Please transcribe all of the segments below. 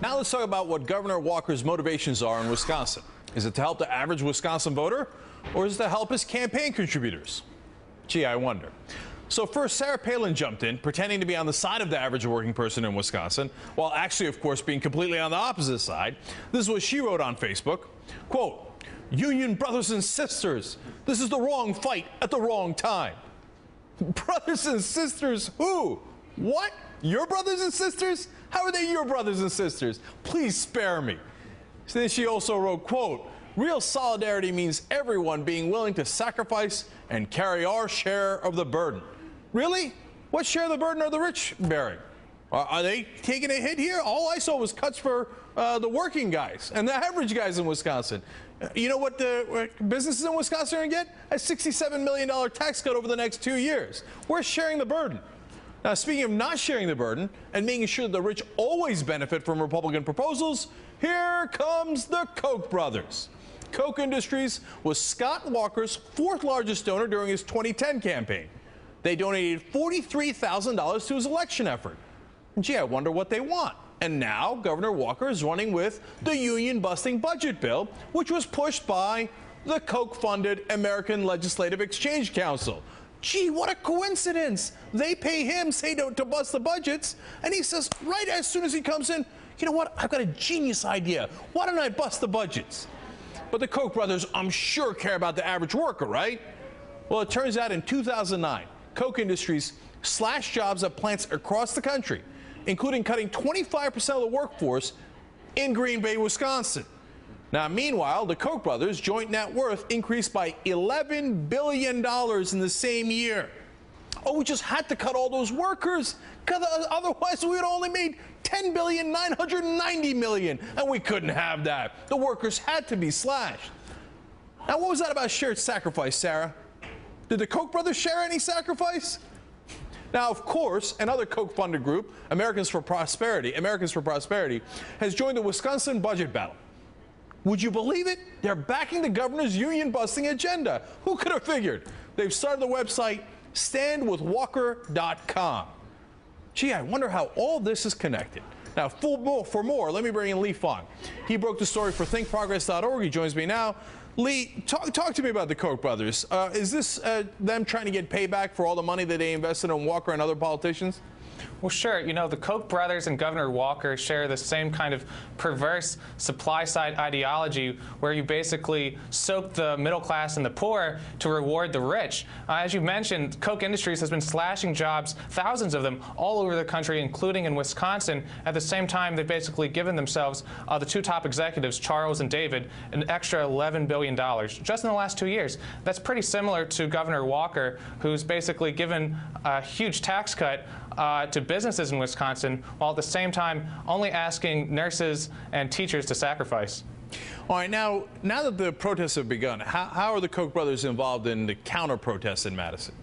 Now let's talk about what Governor Walker's motivations are in Wisconsin. Is it to help the average Wisconsin voter, or is it to help his campaign contributors? Gee, I wonder. So first, Sarah Palin jumped in, pretending to be on the side of the average working person in Wisconsin, while actually, of course, being completely on the opposite side. This is what she wrote on Facebook. Quote, "Union brothers and sisters, this is the wrong fight at the wrong time." Brothers and sisters who? What? Your brothers and sisters? How are they your brothers and sisters? Please spare me. So then she also wrote, quote, "Real solidarity means everyone being willing to sacrifice and carry our share of the burden." Really? What share of the burden are the rich bearing? Are they taking a hit here? All I saw was cuts for the working guys and the average guys in Wisconsin. You know what the businesses in Wisconsin are going to get? A $67 million tax cut over the next 2 years. We're sharing the burden. Now, speaking of not sharing the burden and making sure the rich always benefit from Republican proposals, here comes the Koch brothers. Koch Industries was Scott Walker's fourth largest donor during his 2010 campaign. They donated $43,000 to his election effort. Gee, I wonder what they want. And now Governor Walker is running with the union-busting budget bill, which was pushed by the Koch-funded American Legislative Exchange Council. Gee, what a coincidence. They pay him, say, to bust the budgets, and he says right as soon as he comes in, you know what, I've got a genius idea. Why don't I bust the budgets? But the Koch brothers, I'm sure, care about the average worker, right? Well, it turns out in 2009, Koch Industries slashed jobs at plants across the country, including cutting 25% of the workforce in Green Bay, Wisconsin. Now, meanwhile, the Koch brothers' joint net worth increased by $11 billion in the same year. Oh, we just had to cut all those workers, because otherwise we would have only made $10,990 million, and we couldn't have that. The workers had to be slashed. Now, what was that about shared sacrifice, Sarah? Did the Koch brothers share any sacrifice? Now, of course, another Koch-funded group, Americans for Prosperity, has joined the Wisconsin budget battle. Would you believe it? They're backing the governor's union-busting agenda. Who could have figured? They've started the website standwithwalker.com. Gee, I wonder how all this is connected. Now, for more, let me bring in Lee Fong. He broke the story for thinkprogress.org. He joins me now. Lee, talk to me about the Koch brothers. Is this them trying to get payback for all the money that they invested in Walker and other politicians? Well, sure. You know, the Koch brothers and Governor Walker share the same kind of perverse supply-side ideology where you basically soak the middle class and the poor to reward the rich. As you mentioned, Koch Industries has been slashing jobs, thousands of them, all over the country, including in Wisconsin. At the same time, they've basically given themselves, the two top executives, Charles and David, an extra $11 billion just in the last 2 years. That's pretty similar to Governor Walker, who's basically given a huge tax cut to businesses in Wisconsin, while at the same time only asking nurses and teachers to sacrifice. All right, now that the protests have begun, how are the Koch brothers involved in the counter-protests in Madison?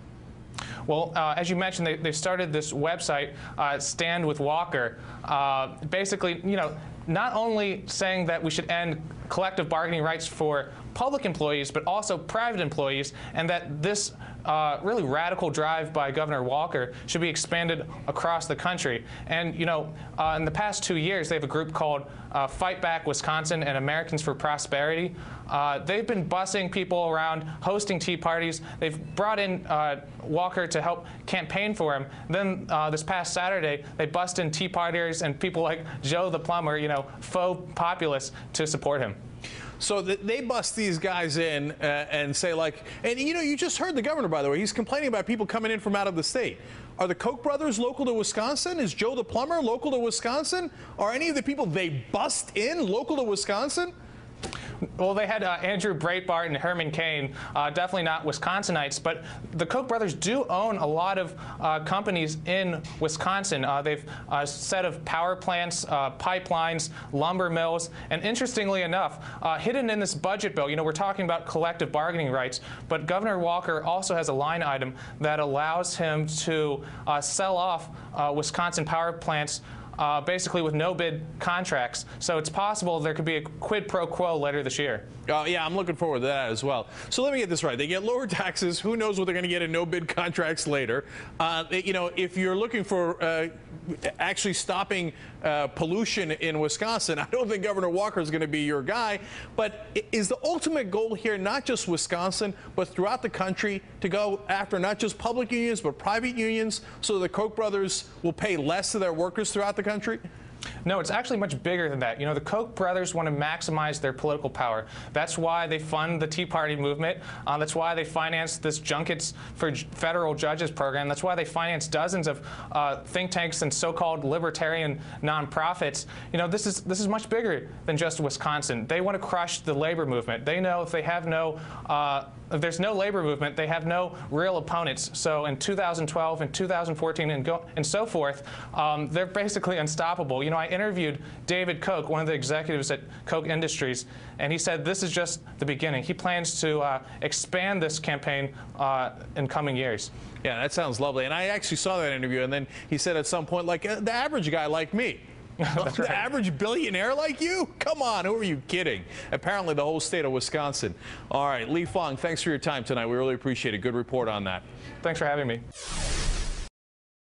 Well, as you mentioned, they started this website, Stand with Walker, basically, you know, not only saying that we should end collective bargaining rights for public employees, but also private employees, and that this really radical drive by Governor Walker should be expanded across the country. And, you know, in the past 2 years, they have a group called Fight Back Wisconsin and Americans for Prosperity. They've been busing people around, hosting tea parties. They've brought in Walker to help campaign for him. Then this past Saturday, they bust in tea partiers and people like Joe the plumber, you know, faux populists, to support him. So they bust these guys in and say, like, and you know, you just heard the governor, by the way. He's complaining about people coming in from out of the state. Are the Koch brothers local to Wisconsin? Is Joe the plumber local to Wisconsin? Are any of the people they bust in local to Wisconsin? Well, they had Andrew Breitbart and Herman Cain, definitely not Wisconsinites, but the Koch brothers do own a lot of companies in Wisconsin. They've a set of power plants, pipelines, lumber mills, and interestingly enough, hidden in this budget bill, you know, we're talking about collective bargaining rights, but Governor Walker also has a line item that allows him to sell off Wisconsin power plants basically with no bid contracts. So it's possible there could be a quid pro quo later this year. Yeah, I'm looking forward to that as well. So let me get this right. They get lower taxes. Who knows what they're going to get in no bid contracts later. You know, if you're looking for actually stopping pollution in Wisconsin, I don't think Governor Walker is going to be your guy. But is the ultimate goal here not just Wisconsin, but throughout the country to go after not just public unions, but private unions so the Koch brothers will pay less to their workers throughout the country? No, it's actually much bigger than that. You know, the Koch brothers want to maximize their political power. That's why they fund the Tea Party movement. That's why they finance this junkets for federal judges program. That's why they finance dozens of think tanks and so-called libertarian nonprofits. You know, this is much bigger than just Wisconsin. They want to crush the labor movement. They know if they have no if there's no labor movement, they have no real opponents. So in 2012 and 2014 and so forth, they're basically unstoppable. You know, I interviewed David Koch, one of the executives at Koch Industries, and he said this is just the beginning. He plans to expand this campaign in coming years. Yeah, that sounds lovely. And I actually saw that interview, and then he said at some point, like, the average guy like me. That's right. The average billionaire like you? Come on, who are you kidding? Apparently the whole state of Wisconsin. All right, Lee Fong, thanks for your time tonight. We really appreciate it. Good report on that. Thanks for having me.